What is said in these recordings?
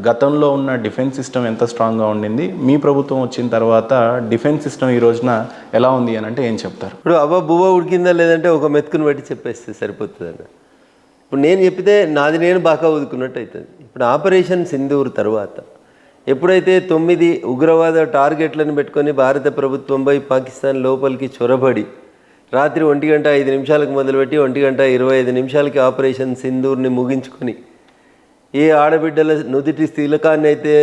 గతంలో ఉన్న defence system ఎంత స్ట్రాంగ్గా ఉండింది, మీ ప్రభుత్వం వచ్చిన తర్వాత డిఫెన్స్ సిస్టమ్ ఈ రోజున ఎలా ఉంది అని అంటే ఏం చెప్తారు? ఇప్పుడు అవ్వ బువ్వ ఉడికిందా లేదంటే ఒక మెతుకుని బట్టి చెప్పేస్తే సరిపోతుందన్న. ఇప్పుడు నేను చెప్పితే నాది నేను బాగా ఊదుకున్నట్టు అవుతుంది. ఇప్పుడు ఆపరేషన్ సింధూర్ తర్వాత ఎప్పుడైతే 9 ఉగ్రవాద టార్గెట్లను పెట్టుకొని భారత ప్రభుత్వంపై పాకిస్తాన్ లోపలికి చొరబడి రాత్రి 1:05 మొదలుపెట్టి 1:25 ఆపరేషన్ సింధూర్ని ముగించుకొని ఏ ఆడబిడ్డల నుదిటి తిలకాన్ని అయితే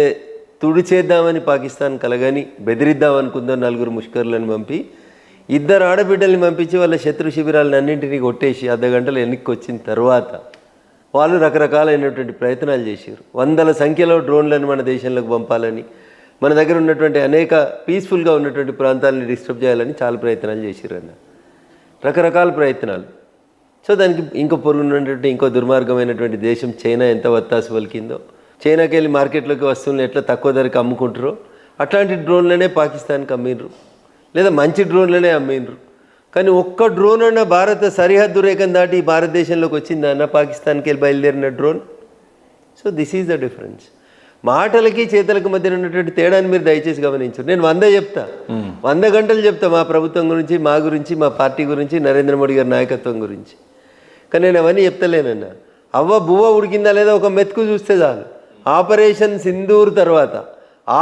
తుడిచేద్దామని పాకిస్తాన్ కలగని బెదిరిద్దామనుకుందో 4 ముష్కర్లను పంపి 2 ఆడబిడ్డల్ని పంపించి వాళ్ళ శత్రు శిబిరాలను అన్నింటినీ కొట్టేసి అర్ధగంటలు వెనక్కి వచ్చిన తర్వాత వాళ్ళు రకరకాలైనటువంటి ప్రయత్నాలు చేశారు. వందల సంఖ్యలో డ్రోన్లను మన దేశంలోకి పంపాలని, మన దగ్గర ఉన్నటువంటి అనేక పీస్ఫుల్గా ఉన్నటువంటి ప్రాంతాలను డిస్టర్బ్ చేయాలని చాలా ప్రయత్నాలు చేశారు అన్న, రకరకాల ప్రయత్నాలు. సో దానికి ఇంకో పొరుగున్నటువంటి ఇంకో దుర్మార్గమైనటువంటి దేశం చైనా ఎంత వత్తాసు పలికిందో, చైనాకి వెళ్ళి మార్కెట్లోకి వస్తువులను ఎట్లా తక్కువ ధరకు అమ్ముకుంటారో అట్లాంటి డ్రోన్లనే పాకిస్తాన్కి అమ్మిండ్రు, లేదా మంచి డ్రోన్లనే అమ్మిండ్రు. కానీ ఒక్క డ్రోన్ అన్న భారత సరిహద్దు రేఖను దాటి భారతదేశంలోకి వచ్చిందన్న పాకిస్తాన్కి వెళ్ళి బయలుదేరిన drone. So this is the difference. మాటలకి చేతలకు మధ్య ఉన్నటువంటి తేడాన్ని మీరు దయచేసి గమనించరు. నేను 100 చెప్తా, 100 గంటలు చెప్తా మా ప్రభుత్వం గురించి, మా గురించి, మా పార్టీ గురించి, నరేంద్ర మోడీ గారి నాయకత్వం గురించి. కానీ నేను అవన్నీ చెప్తలేనన్నా. అవ్వ బువ్వ ఉడికిందా లేదా ఒక మెతుకు చూస్తే చాలు. ఆపరేషన్ సింధూర్ తర్వాత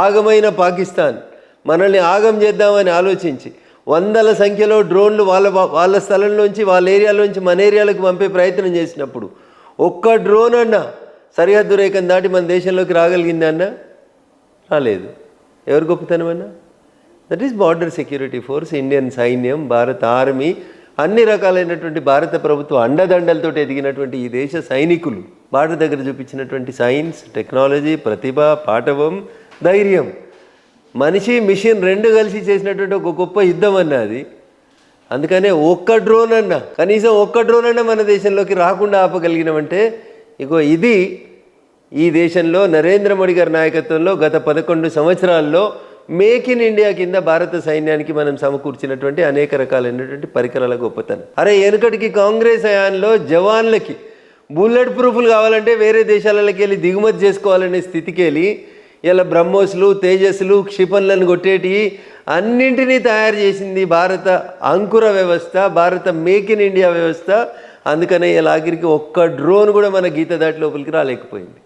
ఆగమైన పాకిస్తాన్ మనల్ని ఆగం చేద్దామని ఆలోచించి వందల సంఖ్యలో డ్రోన్లు వాళ్ళ స్థలంలోంచి, వాళ్ళ ఏరియాలోంచి మన ఏరియాలకు పంపే ప్రయత్నం చేసినప్పుడు ఒక్క డ్రోన్ అన్నా సరిహద్దు రేఖను దాటి మన దేశంలోకి రాగలిగింది అన్న? రాలేదు. ఎవరు గొప్పతనం అన్నా? That is border security force, Indian సైన్యం, భారత ఆర్మీ, అన్ని రకాలైనటువంటి భారత ప్రభుత్వ అండదండలతో ఎదిగినటువంటి ఈ దేశ సైనికులు బార్డర్ దగ్గర చూపించినటువంటి సైన్స్, టెక్నాలజీ, ప్రతిభ, పాటవం, ధైర్యం, మనిషి మిషన్ 2 కలిసి చేసినటువంటి ఒక గొప్ప యుద్ధం అన్నది. అందుకనే ఒక్క డ్రోన్ అన్నా, కనీసం ఒక్క డ్రోన్ అన్నా మన దేశంలోకి రాకుండా ఆపగలిగినామంటే ఇగో ఇది ఈ దేశంలో నరేంద్ర మోడీ గారి నాయకత్వంలో గత 11 సంవత్సరాల్లో మేక్ ఇన్ ఇండియా కింద భారత సైన్యానికి మనం సమకూర్చినటువంటి అనేక రకాలైనటువంటి పరికరాల గొప్పతనం. అరే వెనుకటికి కాంగ్రెస్ హయాంలో జవాన్లకి బుల్లెట్ ప్రూఫ్లు కావాలంటే వేరే దేశాలకి వెళ్ళి దిగుమతి చేసుకోవాలనే స్థితికి వెళ్ళి ఇలా బ్రహ్మోస్లు, తేజస్లు, క్షిపణులను కొట్టేటి అన్నింటినీ తయారు చేసింది భారత అంకుర వ్యవస్థ, భారత మేక్ ఇన్ ఇండియా వ్యవస్థ. అందుకనే ఇలా ఆఖరికి ఒక్క డ్రోన్ కూడా మన గీత దాటి లోపలికి రాలేకపోయింది.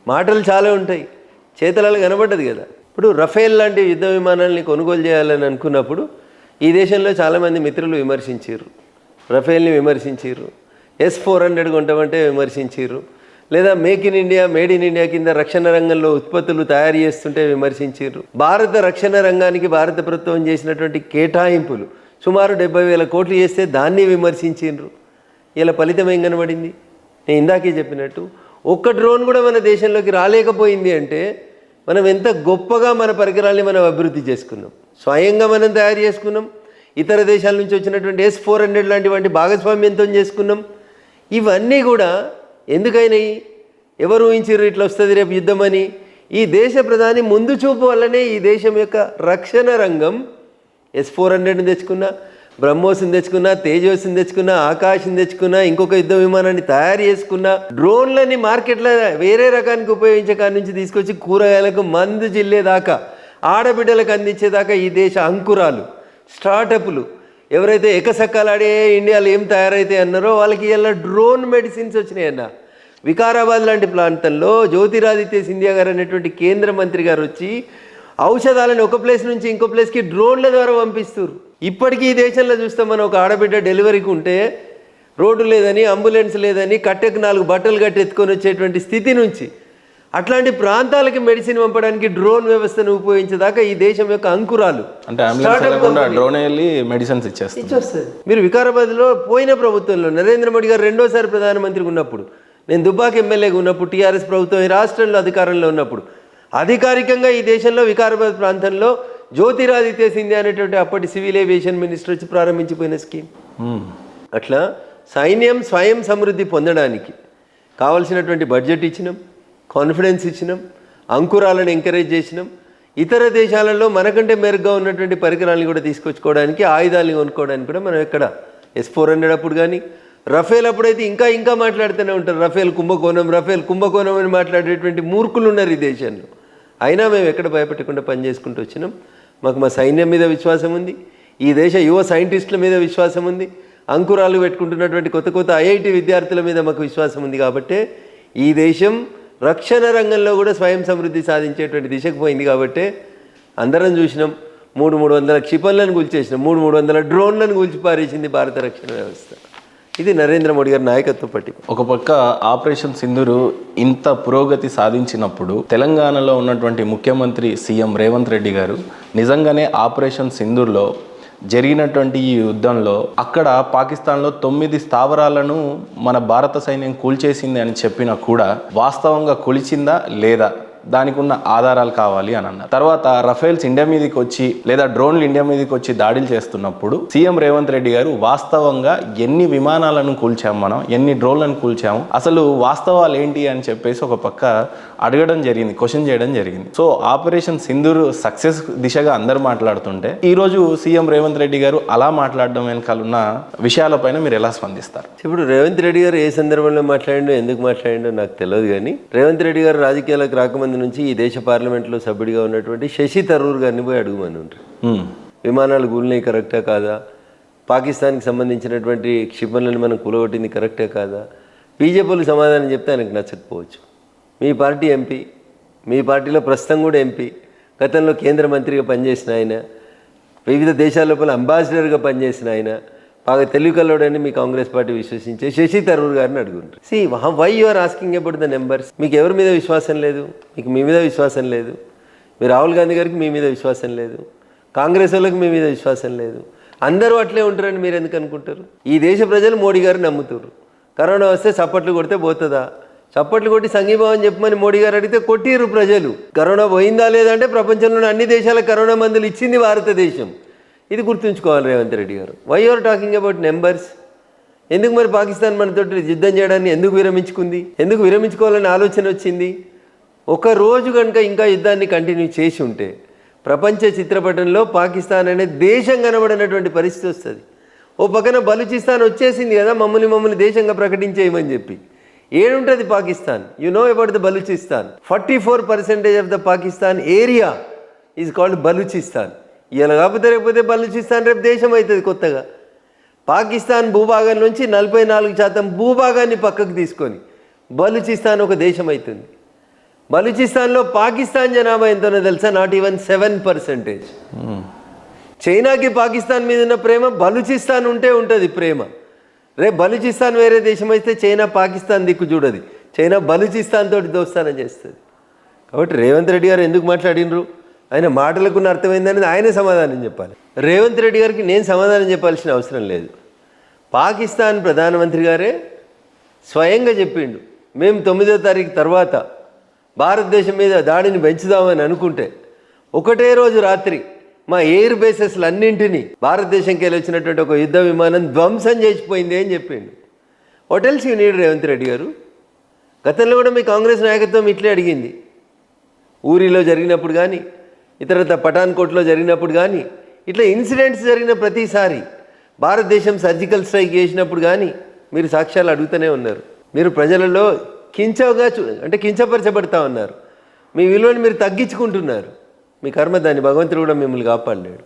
మాటలు చాలా ఉంటాయి, చేతలలో కనబడ్డది కదా. ఇప్పుడు రఫేల్ లాంటి యుద్ధ విమానాలని కొనుగోలు చేయాలని అనుకున్నప్పుడు ఈ దేశంలో చాలామంది మిత్రులు విమర్శించారు, రఫేల్ని విమర్శించారు, S-400 కొంటామంటే విమర్శించారు, లేదా make in India, made in India కింద రక్షణ రంగంలో ఉత్పత్తులు తయారు చేస్తుంటే విమర్శించారు. భారత రక్షణ రంగానికి భారత ప్రభుత్వం చేసినటువంటి కేటాయింపులు సుమారు 70,000 కోట్లు చేస్తే దాన్ని విమర్శించారు. ఇలా ఫలితం ఏం కనబడింది? నేను ఇందాకే చెప్పినట్టు ఒక్క డ్రోన్ కూడా మన దేశంలోకి రాలేకపోయింది అంటే మనం ఎంత గొప్పగా మన పరికరాల్ని మనం అభివృద్ధి చేసుకున్నాం, స్వయంగా మనం తయారు చేసుకున్నాం, ఇతర దేశాల నుంచి వచ్చినటువంటి S-400 లాంటివంటి భాగస్వామ్యంతో చేసుకున్నాం. ఇవన్నీ కూడా ఎందుకైనాయి? ఎవరు ఊహించారు ఇట్లా వస్తుంది రేపు యుద్ధమని? ఈ దేశ ప్రధాని ముందు చూపు వల్లనే ఈ దేశం యొక్క రక్షణ రంగం S-400ని తెచ్చుకున్నా, బ్రహ్మోస్ని తెచ్చుకున్నా, తేజస్ని తెచ్చుకున్నా, ఆకాశం తెచ్చుకున్నా, ఇంకొక యుద్ధ విమానాన్ని తయారు చేసుకున్నా, డ్రోన్లని మార్కెట్లో వేరే రకానికి ఉపయోగించే కాడి నుంచి తీసుకొచ్చి కూరగాయలకు మందు జిల్లేదాకా, ఆడబిడ్డలకు అందించేదాకా ఈ దేశ అంకురాలు, స్టార్టప్లు ఎవరైతే ఎకసక్కలాడే ఇండియాలో ఏం తయారైతే అన్నారో వాళ్ళకి ఇలా డ్రోన్ మెడిసిన్స్ వచ్చినాయి అన్న. వికారాబాద్ లాంటి ప్రాంతంలో జ్యోతిరాదిత్య సింధియా గారు అనేటువంటి కేంద్ర మంత్రి గారు వచ్చి ఔషధాలను ఒక ప్లేస్ నుంచి ఇంకో ప్లేస్కి డ్రోన్ల ద్వారా పంపిస్తారు. ఇప్పటికీ ఈ దేశంలో చూస్తాం, మనం ఒక ఆడబిడ్డ డెలివరీకి ఉంటే రోడ్డు లేదని, అంబులెన్స్ లేదని, కట్టెకు 4 బట్టలు కట్టి ఎత్తుకొని వచ్చేటువంటి స్థితి నుంచి అట్లాంటి ప్రాంతాలకి మెడిసిన్ పంపడానికి డ్రోన్ వ్యవస్థను ఉపయోగించేదాకా ఈ దేశం యొక్క అంకురాలు, అంటే డ్రోన్ వెళ్ళి మెడిసిన్స్ ఇచ్చేస్తుంది. మీరు వికారాబాద్లో పోయిన ప్రభుత్వంలో నరేంద్ర మోడీ గారు 2వ ప్రధానమంత్రిగా ఉన్నప్పుడు, నేను దుబ్బాక ఎమ్మెల్యేగా ఉన్నప్పుడు, టీఆర్ఎస్ ప్రభుత్వం ఈ రాష్ట్రంలో అధికారంలో ఉన్నప్పుడు అధికారికంగా ఈ దేశంలో వికారాబాద్ ప్రాంతంలో జ్యోతిరాదిత్య సింధియా అనేటువంటి అప్పటి సివిల్ ఏవియేషన్ మినిస్టర్ వచ్చి ప్రారంభించిపోయిన స్కీమ్. అట్లా సైన్యం స్వయం సమృద్ధి పొందడానికి కావలసినటువంటి బడ్జెట్ ఇచ్చినాం, కాన్ఫిడెన్స్ ఇచ్చినాం, అంకురాలను ఎంకరేజ్ చేసినాం. ఇతర దేశాలలో మనకంటే మెరుగ్గా ఉన్నటువంటి పరికరాలను కూడా తీసుకొచ్చుకోవడానికి, ఆయుధాలను కొనుక్కోవడానికి కూడా మనం ఎక్కడ S-400 అప్పుడు కానీ, రఫేల్ అప్పుడైతే ఇంకా మాట్లాడుతూనే ఉంటారు. రఫేల్ కుంభకోణం అని మాట్లాడేటువంటి మూర్ఖులు ఉన్నారు ఈ దేశంలో. అయినా మేము ఎక్కడ భయపెట్టకుండా పనిచేసుకుంటూ వచ్చినాం. మాకు మా సైన్యం మీద విశ్వాసం ఉంది, ఈ దేశ యువ సైంటిస్టుల మీద విశ్వాసం ఉంది, అంకురాలు పెట్టుకుంటున్నటువంటి కొత్త ఐఐటి విద్యార్థుల మీద మాకు విశ్వాసం ఉంది. కాబట్టే ఈ దేశం రక్షణ రంగంలో కూడా స్వయం సమృద్ధి సాధించేటువంటి దిశకు పోయింది. కాబట్టే అందరం చూసినాం, 300 క్షిపణులను కూల్చేసినాం, 300 డ్రోన్లను కూల్చి పారేసింది భారత రక్షణ వ్యవస్థ. ఇది నరేంద్ర మోడీ గారి నాయకత్వ పట్టి. ఒక పక్క ఆపరేషన్ సింధూరు ఇంత పురోగతి సాధించినప్పుడు తెలంగాణలో ఉన్నటువంటి ముఖ్యమంత్రి సీఎం రేవంత్ రెడ్డి గారు నిజంగానే ఆపరేషన్ సింధూర్లో జరిగినటువంటి ఈ యుద్ధంలో అక్కడ పాకిస్తాన్లో 9 స్థావరాలను మన భారత సైన్యం కూల్చేసింది అని చెప్పినా కూడా వాస్తవంగా కూల్చిందా లేదా దానికి ఉన్న ఆధారాలు కావాలి అని అన్నారు. తర్వాత రఫేల్స్ ఇండియా మీదకి వచ్చి లేదా డ్రోన్లు ఇండియా మీదకి వచ్చి దాడులు చేస్తున్నప్పుడు సీఎం రేవంత్ రెడ్డి గారు వాస్తవంగా ఎన్ని విమానాలను కూల్చాము, మనం ఎన్ని డ్రోన్లను కూల్చాము, అసలు వాస్తవాలు ఏంటి అని చెప్పేసి ఒక పక్క అడగడం జరిగింది, క్వశ్చన్ చేయడం జరిగింది. సో ఆపరేషన్ సింధూర్ సక్సెస్ దిశగా అందరు మాట్లాడుతుంటే ఈరోజు సీఎం రేవంత్ రెడ్డి గారు అలా మాట్లాడడం వెనకాల ఉన్న విషయాలపైన మీరు ఎలా స్పందిస్తారు? ఇప్పుడు రేవంత్ రెడ్డి గారు ఏ సందర్భంలో మాట్లాడిండో ఎందుకు మాట్లాడిండో నాకు తెలియదు. కానీ రేవంత్ రెడ్డి గారు రాజకీయాలకు రాకముందు నుంచి ఈ దేశ పార్లమెంట్లో సభ్యుడిగా ఉన్నటువంటి శశి థరూర్ గారిని పోయి అడుగుమని ఉంటారు. విమానాలు కూలినాయి కరెక్టా కాదా, పాకిస్తాన్కి సంబంధించినటువంటి క్షిపణులను మనం కూలగొట్టింది కరెక్టే కాదా, బీజేపీలు సమాధానం చెప్తే ఆయనకు నచ్చకపోవచ్చు. మీ పార్టీ ఎంపీ, మీ పార్టీలో ప్రస్తుతం కూడా ఎంపీ, గతంలో కేంద్ర మంత్రిగా పనిచేసిన ఆయన, వివిధ దేశాల లోపల అంబాసిడర్గా పనిచేసిన ఆయన, బాగా తెలివికల్లోడని మీ కాంగ్రెస్ పార్టీ విశ్వసించే శశి థరూర్ గారిని అడుగుంటారు. See why you are asking about the numbers? మీకు ఎవరి మీద విశ్వాసం లేదు? మీకు మీ మీద విశ్వాసం లేదు. మీ రాహుల్ గాంధీ గారికి మీ మీద విశ్వాసం లేదు, కాంగ్రెస్ వాళ్ళకి మీ మీద విశ్వాసం లేదు. అందరూ అట్లే ఉంటారని మీరు ఎందుకు అనుకుంటారు? ఈ దేశ ప్రజలు మోడీ గారిని నమ్ముతారు. కరోనా వస్తే చప్పట్లు కొడితే పోతుందా? చప్పట్లు కొట్టి సంఘీభావం చెప్పమని మోడీ గారు అడిగితే కొట్టిరు ప్రజలు. కరోనా పోయిందా లేదంటే ప్రపంచంలోని అన్ని దేశాలకు కరోనా మందులు ఇచ్చింది భారతదేశం. ఇది గుర్తుంచుకోవాలి రేవంత్ రెడ్డి గారు. Why are talking about numbers? ఎందుకు మరి పాకిస్తాన్ మనతో యుద్ధం చేయడాన్ని ఎందుకు విరమించుకుంది? ఎందుకు విరమించుకోవాలని ఆలోచన వచ్చింది? ఒక రోజు కనుక ఇంకా యుద్ధాన్ని కంటిన్యూ చేసి ఉంటే ప్రపంచ చిత్రపటంలో పాకిస్తాన్ అనే దేశం కనబడినటువంటి పరిస్థితి వస్తుంది. ఓ పక్కన బలూచిస్తాన్ వచ్చేసింది కదా మమ్మల్ని దేశంగా ప్రకటించేయమని చెప్పి. ఏడుంటుంది Pakistan? You know about the Balochistan. 44% of the Pakistan area is called Balochistan. ఇలా లేకపోతే బలూచిస్తాన్ రేపు దేశం అవుతుంది కొత్తగా. పాకిస్తాన్ భూభాగం నుంచి 44% భూభాగాన్ని పక్కకు తీసుకొని బలూచిస్తాన్ ఒక దేశం అవుతుంది. బలూచిస్తాన్లో పాకిస్తాన్ జనాభా ఎంతనో తెలుసా? Not even 7%. చైనాకి పాకిస్తాన్ మీద ఉన్న ప్రేమ బలూచిస్తాన్ ఉంటే ఉంటుంది ప్రేమ. రేపు బలూచిస్తాన్ వేరే దేశం అయితే చైనా పాకిస్తాన్ దిక్కు చూడదు, చైనా బలూచిస్తాన్ తోటి దోస్తానం చేస్తుంది. కాబట్టి రేవంత్ రెడ్డి గారు ఎందుకు మాట్లాడినరు? ఆయన మాటలకున్న అర్థమైందని ఆయనే సమాధానం చెప్పాలి. రేవంత్ రెడ్డి గారికి నేను సమాధానం చెప్పాల్సిన అవసరం లేదు. పాకిస్తాన్ ప్రధానమంత్రి గారే స్వయంగా చెప్పిండు, మేము 9వ తారీఖు తర్వాత భారతదేశం మీద దాడిని పెంచుదామని అనుకుంటే ఒకటే రోజు రాత్రి మా ఎయిర్ బేసెస్లన్నింటినీ భారతదేశంకి వెళ్ళి వచ్చినటువంటి ఒక యుద్ధ విమానం ధ్వంసం చేసిపోయింది అని చెప్పిండు. What else you need Revanth Reddy గారు? గతంలో కూడా మీ కాంగ్రెస్ నాయకత్వం ఇట్లే అడిగింది. ఊరిలో జరిగినప్పుడు కానీ, ఇతరత పఠాన్కోట్లో జరిగినప్పుడు కానీ, ఇట్లా ఇన్సిడెంట్స్ జరిగిన ప్రతిసారి భారతదేశం సర్జికల్ స్ట్రైక్ చేసినప్పుడు కానీ మీరు సాక్ష్యాలు అడుగుతూనే ఉన్నారు. మీరు ప్రజలలో కించపరచబడతా ఉన్నారు. మీ విలువను మీరు తగ్గించుకుంటున్నారు. మీ కర్మ దాన్ని భగవంతుడు కూడా మిమ్మల్ని కాపాడలేడు.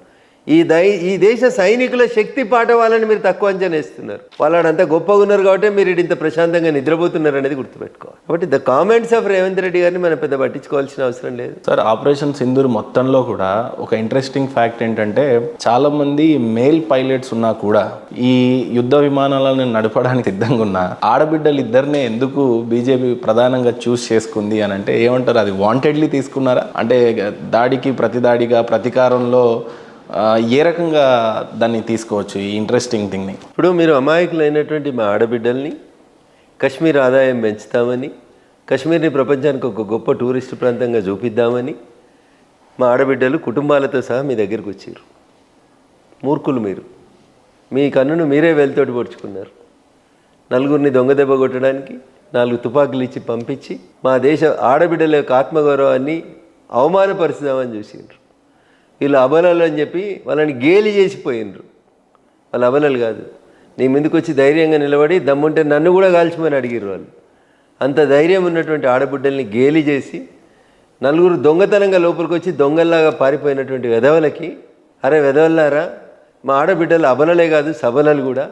ఈ దేశ సైనికుల శక్తి పాఠవాలని మీరు తక్కువ అంచనా వేస్తున్నారు. వాళ్ళంతా గొప్పగా ఉన్నారు కాబట్టి మీరు ఇంత ప్రశాంతంగా నిద్రపోతున్నారు అనేది గుర్తుపెట్టుకోవాలి. కాబట్టి the comments off Revanth Reddy గారిని మనం పెద్ద పట్టించుకోవాల్సిన అవసరం లేదు. సార్, ఆపరేషన్ సింధూర్ మొత్తంలో కూడా ఒక ఇంట్రెస్టింగ్ ఫ్యాక్ట్ ఏంటంటే చాలా మంది మేల్ పైలట్స్ ఉన్నా కూడా ఈ యుద్ధ విమానాలను నడపడానికి సిద్ధంగా ఉన్న ఆడబిడ్డలు ఇద్దరినే ఎందుకు బీజేపీ ప్రధానంగా చూస్ చేసుకుంది అని అంటే ఏమంటారు? అది వాంటెడ్లీ తీసుకున్నారా? అంటే దాడికి ప్రతిదాడిగా ప్రతీకారంలో ఏ రకంగా దాన్ని తీసుకోవచ్చు ఈ ఇంట్రెస్టింగ్ థింగ్ని? ఇప్పుడు మీరు అమాయకులైనటువంటి మా ఆడబిడ్డల్ని కశ్మీర్ ఆదాయం పెంచుతామని, కశ్మీర్ని ప్రపంచానికి ఒక గొప్ప టూరిస్ట్ ప్రాంతంగా చూపిద్దామని మా ఆడబిడ్డలు కుటుంబాలతో సహా మీ దగ్గరికి వచ్చారు. మూర్ఖులు మీరు. మీ కన్నును మీరే వేలుతోటి పొడుచుకున్నారు. నలుగురిని దొంగ దెబ్బ కొట్టడానికి 4 తుపాకులు ఇచ్చి పంపించి మా దేశ ఆడబిడ్డల యొక్క ఆత్మగౌరవాన్ని అవమానపరుచుదామని చూసిండ్రు. వీళ్ళు అబలలు అని చెప్పి వాళ్ళని గేలి చేసిపోయినరు. వాళ్ళు అబలలు కాదు. నీ ముందుకు వచ్చి ధైర్యంగా నిలబడి దమ్ముంటే నన్ను కూడా కాల్చమని అడిగిరు వాళ్ళు. అంత ధైర్యం ఉన్నటువంటి ఆడబిడ్డల్ని గేలి చేసి నలుగురు దొంగతనంగా లోపలికి వచ్చి దొంగల్లాగా పారిపోయినటువంటి వెధవలకి, అరే వెధవల్లారా, మా ఆడబిడ్డలు అబలలే కాదు సబలలు కూడా,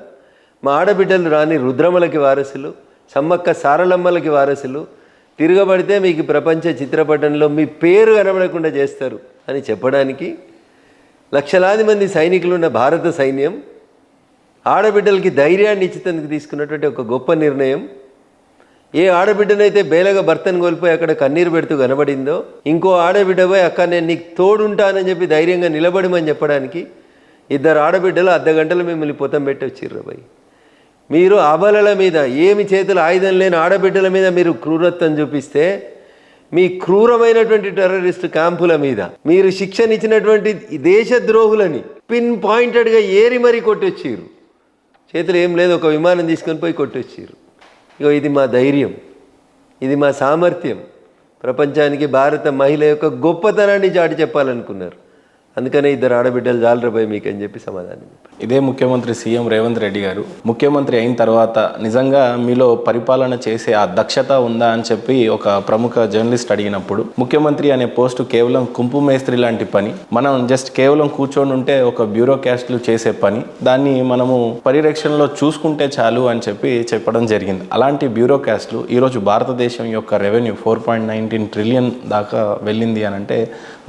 మా ఆడబిడ్డలు రాని రుద్రమలకి వారసులు, సమ్మక్క సారలమ్మలకి వారసులు, తిరగబడితే మీకు ప్రపంచ చిత్రపటంలో మీ పేరు కనబడకుండా చేస్తారు అని చెప్పడానికి లక్షలాది మంది సైనికులు ఉన్న భారత సైన్యం ఆడబిడ్డలకి ధైర్యాన్ని ఇచ్చేందుకు తీసుకున్నటువంటి ఒక గొప్ప నిర్ణయం. ఏ ఆడబిడ్డనైతే బేలగా భర్తను కోల్పోయి అక్కడ కన్నీరు పెడుతూ కనబడిందో, ఇంకో ఆడబిడ్డ పోయి అక్క నేను నీకు తోడుంటానని చెప్పి ధైర్యంగా నిలబడమని చెప్పడానికి ఇద్దరు ఆడబిడ్డలు అర్ధగంటలు మిమ్మల్ని పొతం పెట్టి వచ్చిర్రు భయ్. మీరు అబలల మీద, ఏమి చేతులు ఆయుధం లేని ఆడబిడ్డల మీద మీరు క్రూరత్వం చూపిస్తే, మీ క్రూరమైనటువంటి టెర్రరిస్టు క్యాంపుల మీద మీరు శిక్షణ ఇచ్చినటువంటి దేశద్రోహులని పిన్ పాయింటెడ్గా ఏరి మరీ కొట్టొచ్చిర్రు. చేతులు ఏం లేదు, ఒక విమానం తీసుకొని పోయి కొట్టొచ్చిర్రు. ఇగో ఇది మా ధైర్యం, ఇది మా సామర్థ్యం, ప్రపంచానికి భారత మహిళ యొక్క గొప్పతనాన్ని చాటి చెప్పాలనుకున్నారు. అందుకనే ఇద్దరు ఆడబిడ్డలు జాలరపోయి మీకు అని చెప్పి సమాధానం చెప్పారు. ఇదే ముఖ్యమంత్రి సీఎం రేవంత్ రెడ్డి గారు ముఖ్యమంత్రి అయిన తర్వాత నిజంగా మీలో పరిపాలన చేసే ఆ దక్షత ఉందా అని చెప్పి ఒక ప్రముఖ జర్నలిస్ట్ అడిగినప్పుడు, ముఖ్యమంత్రి అనే పోస్టు కేవలం కుంపు మేస్త్రి లాంటి పని, మనం జస్ట్ కేవలం కూర్చొని ఉంటే ఒక బ్యూరోక్రాట్లు చేసే పని, దాన్ని మనము పరిరక్షణలో చూసుకుంటే చాలు అని చెప్పి చెప్పడం జరిగింది. అలాంటి బ్యూరోక్రాట్లు ఈరోజు భారతదేశం యొక్క రెవెన్యూ 4.19 ట్రిలియన్ దాకా వెళ్ళింది అని అంటే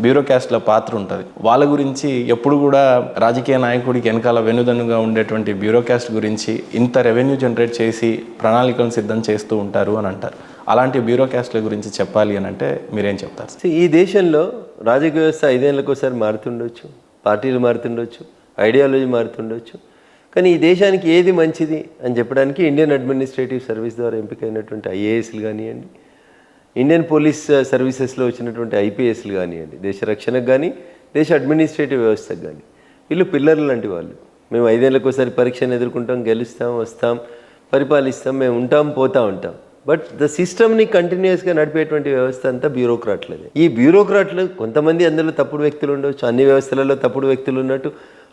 బ్యూరోక్రాట్ల పాత్ర ఉంటుంది. వాళ్ళ గురించి ఎప్పుడు కూడా రాజకీయ నాయకుడికి వెనకాల వెనుదన్నుగా ఉండేటువంటి బ్యూరోక్రాట్స్ గురించి ఇంత రెవెన్యూ జనరేట్ చేసి ప్రణాళికలను సిద్ధం చేస్తూ ఉంటారు అని అంటారు. అలాంటి బ్యూరోక్రాట్ల గురించి చెప్పాలి అని అంటే మీరేం చెప్తారు? ఈ దేశంలో రాజకీయ వ్యవస్థ 5 ఏళ్ళకోసారి మారుతుండొచ్చు, పార్టీలు మారుతుండొచ్చు, ఐడియాలజీ మారుతుండొచ్చు, కానీ ఈ దేశానికి ఏది మంచిది అని చెప్పడానికి ఇండియన్ అడ్మినిస్ట్రేటివ్ సర్వీస్ ద్వారా ఎంపికైనటువంటి ఐఏఎస్లు కానివ్వండి, ఇండియన్ పోలీస్ సర్వీసెస్లో వచ్చినటువంటి ఐపీఎస్లు కానివ్వండి, దేశ రక్షణకు కానీ దేశ అడ్మినిస్ట్రేటివ్ వ్యవస్థకు కానీ, వీళ్ళు పిల్లర్లు లాంటి వాళ్ళు. మేము 5 ఏళ్ళకోసారి పరీక్షను ఎదుర్కొంటాం, గెలుస్తాం, వస్తాం, పరిపాలిస్తాం, మేము ఉంటాం, పోతూ ఉంటాం. బట్ ద సిస్టమ్ని కంటిన్యూస్గా నడిపేటువంటి వ్యవస్థ అంతా బ్యూరోక్రాట్లదే. ఈ బ్యూరోక్రాట్లు కొంతమంది అందులో తప్పుడు వ్యక్తులు ఉండవచ్చు, అన్ని వ్యవస్థలలో తప్పుడు వ్యక్తులు ఉన్నట్టు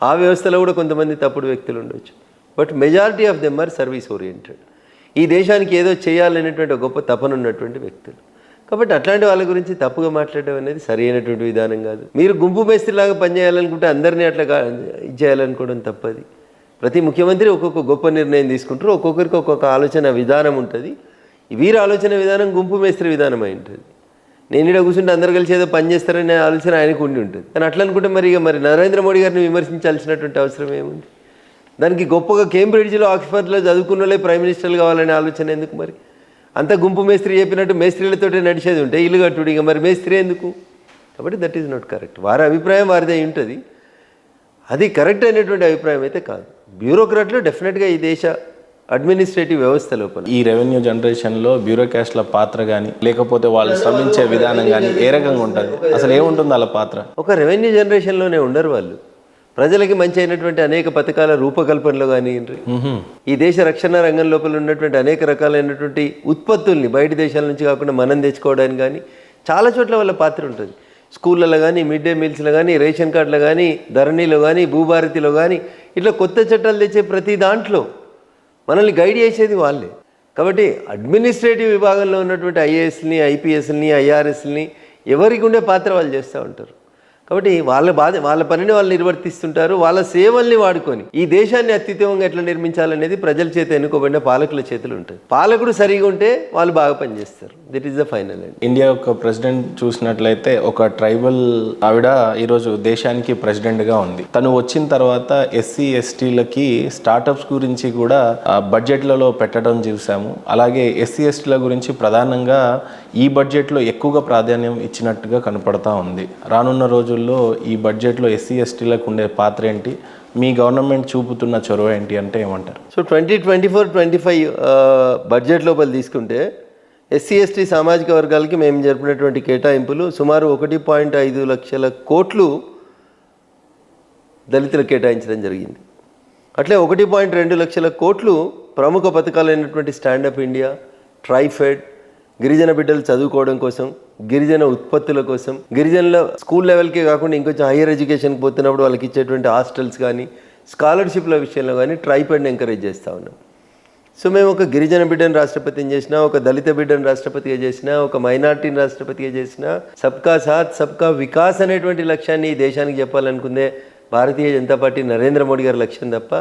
ఆ వ్యవస్థలో కూడా కొంతమంది తప్పుడు వ్యక్తులు ఉండవచ్చు. But majority of them or service oriented. ఈ దేశానికి ఏదో చేయాలనేటువంటి ఒక గొప్ప తపన ఉన్నటువంటి వ్యక్తులు. కాబట్టి అట్లాంటి వాళ్ళ గురించి తప్పుగా మాట్లాడడం అనేది సరైనటువంటి విధానం కాదు. మీరు గుంపు మేస్త్రిలాగా పనిచేయాలనుకుంటే అందరినీ అట్లా చేయాలనుకోవడం తప్పది. ప్రతి ముఖ్యమంత్రి ఒక్కొక్క గొప్ప నిర్ణయం తీసుకుంటారు, ఒక్కొక్కరికి ఒక్కొక్క ఆలోచన విధానం ఉంటుంది. వీరి ఆలోచన విధానం గుంపు మేస్త్రి విధానం అయి ఉంటుంది. నేను ఇక్కడ కూర్చుంటే అందరు కలిసి ఏదో పని చేస్తారనే ఆలోచన ఆయనకు ఉండి ఉంటుంది. కానీ అట్లా అనుకుంటే మరి నరేంద్ర మోడీ గారిని విమర్శించాల్సినటువంటి అవసరం ఏముంది? దానికి గొప్పగా కేంబ్రిడ్జ్లో, ఆక్స్ఫర్డ్లో చదువుకున్న వాళ్ళే ప్రైమ్ మినిస్టర్లు కావాలనే ఆలోచన ఎందుకు? మరి అంత గుంపు మేస్త్రి చెప్పినట్టు మేస్త్రీలతోటే నడిచేది ఉంటే ఇల్లు కట్టుడు, ఇక మరి మేస్త్రి ఎందుకు? కాబట్టి దట్ ఈజ్ నాట్ కరెక్ట్. వారి అభిప్రాయం వారిదే ఉంటుంది, అది కరెక్ట్ అయినటువంటి అభిప్రాయం అయితే కాదు. బ్యూరోక్రాట్లు డెఫినెట్గా ఈ దేశ అడ్మినిస్ట్రేటివ్ వ్యవస్థ లోపల ఈ రెవెన్యూ జనరేషన్లో బ్యూరోక్రాట్ల పాత్ర కానీ లేకపోతే వాళ్ళు శ్రమించే విధానం కానీ ఏ రకంగా ఉంటుంది? అసలు ఏముంటుంది వాళ్ళ పాత్ర? ఒక రెవెన్యూ జనరేషన్లోనే ఉండరు వాళ్ళు. ప్రజలకి మంచి అయినటువంటి అనేక పథకాల రూపకల్పనలో కానివ్వండి, ఈ దేశ రక్షణ రంగం లోపల ఉన్నటువంటి అనేక రకాలైనటువంటి ఉత్పత్తుల్ని బయట దేశాల నుంచి కాకుండా మనం తెచ్చుకోవడానికి కానీ చాలా చోట్ల వాళ్ళ పాత్ర ఉంటుంది. స్కూళ్ళలో కానీ, మిడ్ డే మీల్స్లో కానీ, రేషన్ కార్డులో కానీ, ధరణిలో కానీ, భూభారతిలో కానీ, ఇట్లా కొత్త చట్టాలు తెచ్చే ప్రతి దాంట్లో మనల్ని గైడ్ చేసేది వాళ్ళే. కాబట్టి అడ్మినిస్ట్రేటివ్ విభాగంలో ఉన్నటువంటి ఐఏఎస్ని, ఐపీఎస్ని, ఐఆర్ఎస్ని ఎవరికి ఉండే పాత్ర వాళ్ళు చేస్తూ ఉంటారు. కాబట్టి వాళ్ళ పనిని వాళ్ళు నిర్వర్తిస్తుంటారు. వాళ్ళ సేవల్ని వాడుకొని ఈ దేశాన్ని అత్యుత్తమంగా ఎట్లా నిర్మించాలనేది ప్రజల చేత ఎన్నుకోబడిన పాలకుల చేతులు ఉంటుంది. పాలకుడు సరిగా ఉంటే వాళ్ళు బాగా పనిచేస్తారు. That is the final end. India యొక్క ప్రెసిడెంట్ చూసినట్లయితే ఒక ట్రైబల్ ఆవిడ ఈరోజు దేశానికి ప్రెసిడెంట్గా ఉంది. తను వచ్చిన తర్వాత ఎస్సీ ఎస్టీలకి స్టార్టప్స్ గురించి కూడా బడ్జెట్లలో పెట్టడం చూసాము. అలాగే ఎస్సీ ఎస్టీల గురించి ప్రధానంగా ఈ బడ్జెట్లో ఎక్కువగా ప్రాధాన్యం ఇచ్చినట్టుగా కనపడతా ఉంది. రానున్న రోజుల్లో ఈ బడ్జెట్లో ఎస్సీ ఎస్టీలకు ఉండే పాత్ర ఏంటి, మీ గవర్నమెంట్ చూపుతున్న చొరవ ఏంటి అంటే ఏమంటారు? సో 2024-25 బడ్జెట్ లోపల తీసుకుంటే ఎస్సీ ఎస్టీ సామాజిక వర్గాలకి మేము జరిపినటువంటి కేటాయింపులు సుమారు 1.5 లక్షల కోట్లు దళితులకు కేటాయించడం జరిగింది. అట్లే 1.2 లక్షల కోట్లు ప్రముఖ పథకాలైనటువంటి స్టాండప్ ఇండియా, ట్రైఫెడ్, గిరిజన బిడ్డలు చదువుకోవడం కోసం, గిరిజన ఉత్పత్తుల కోసం, గిరిజనుల స్కూల్ లెవెల్కే కాకుండా ఇంకొంచెం హైయర్ ఎడ్యుకేషన్కి పోతున్నప్పుడు వాళ్ళకి ఇచ్చేటువంటి హాస్టల్స్ కానీ, స్కాలర్షిప్ల విషయంలో కానీ ట్రైపెడ్ని ఎంకరేజ్ చేస్తూ ఉన్నాం. సో మేము ఒక గిరిజన బిడ్డను రాష్ట్రపతిని చేసినా, ఒక దళిత బిడ్డను రాష్ట్రపతిగా చేసినా, ఒక మైనార్టీని రాష్ట్రపతిగా చేసినా, సబ్కా సాత్ సబ్కా వికాస్ అనేటువంటి లక్ష్యాన్ని ఈ దేశానికి చెప్పాలనుకుందే భారతీయ జనతా పార్టీ నరేంద్ర మోడీ గారి లక్ష్యం తప్ప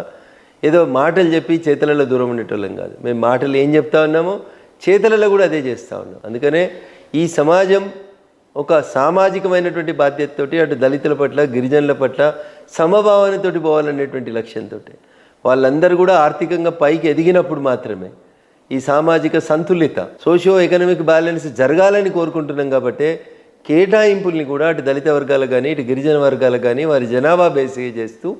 ఏదో మాటలు చెప్పి చేతులలో దూరం ఉండేటోళ్ళం కాదు. మేము మాటలు ఏం చెప్తా ఉన్నామో చేతులలో కూడా అదే చేస్తూ ఉన్నాం. అందుకనే ఈ సమాజం ఒక సామాజికమైనటువంటి బాధ్యతతోటి అటు దళితుల పట్ల, గిరిజనుల పట్ల సమభావనతోటి పోవాలనేటువంటి లక్ష్యంతో వాళ్ళందరూ కూడా ఆర్థికంగా పైకి ఎదిగినప్పుడు మాత్రమే ఈ సామాజిక సంతులిత సోషియో ఎకనామిక్ బ్యాలెన్స్ జరగాలని కోరుకుంటున్నాం. కాబట్టి కేటాయింపుల్ని కూడా అటు దళిత వర్గాలకు కానీ ఇటు గిరిజన వర్గాలకు కానీ వారి జనాభా బేస్గా చేస్తూ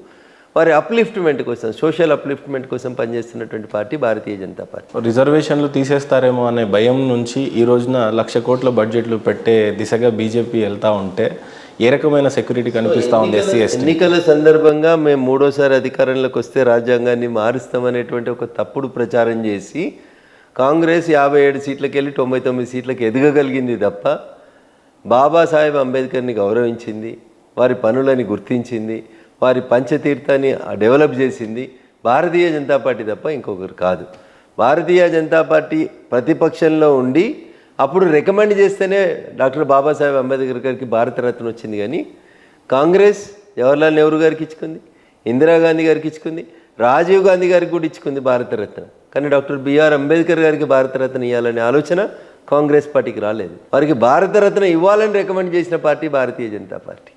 వారి అప్లిఫ్ట్మెంట్ కోసం, సోషల్ అప్లిఫ్ట్మెంట్ కోసం పనిచేస్తున్నటువంటి పార్టీ భారతీయ జనతా పార్టీ. రిజర్వేషన్లు తీసేస్తారేమో అనే భయం నుంచి ఈ రోజున 1,00,000 కోట్ల బడ్జెట్లు పెట్టే దిశగా బీజేపీ వెళ్తూ ఉంటే ఏ రకమైన సెక్యూరిటీ కనిపిస్తూ ఉంది ఎస్సీ ఎస్టీ? ఎన్నికల సందర్భంగా మేము 3వ అధికారంలోకి వస్తే రాజ్యాంగాన్ని మారుస్తామనేటువంటి ఒక తప్పుడు ప్రచారం చేసి కాంగ్రెస్ 57 సీట్లకి వెళ్ళి 99 సీట్లకు ఎదగగలిగింది తప్ప బాబాసాహెబ్ అంబేద్కర్ని గౌరవించింది, వారి పనులని గుర్తించింది, వారి పంచతీర్థాన్ని డెవలప్ చేసింది భారతీయ జనతా పార్టీ తప్ప ఇంకొకరు కాదు. భారతీయ జనతా పార్టీ ప్రతిపక్షంలో ఉండి అప్పుడు రికమెండ్ చేస్తేనే డాక్టర్ బాబాసాహెబ్ అంబేద్కర్ గారికి భారతరత్న వచ్చింది. కానీ కాంగ్రెస్ జవహర్లాల్ నెహ్రూ గారికి ఇచ్చుకుంది, ఇందిరాగాంధీ గారికి ఇచ్చుకుంది, రాజీవ్ గాంధీ గారికి కూడా ఇచ్చుకుంది భారతరత్న. కానీ డాక్టర్ బిఆర్ అంబేద్కర్ గారికి భారతరత్న ఇవ్వాలనే ఆలోచన కాంగ్రెస్ పార్టీకి రాలేదు. వారికి భారతరత్న ఇవ్వాలని రికమెండ్ చేసిన పార్టీ భారతీయ జనతా పార్టీ.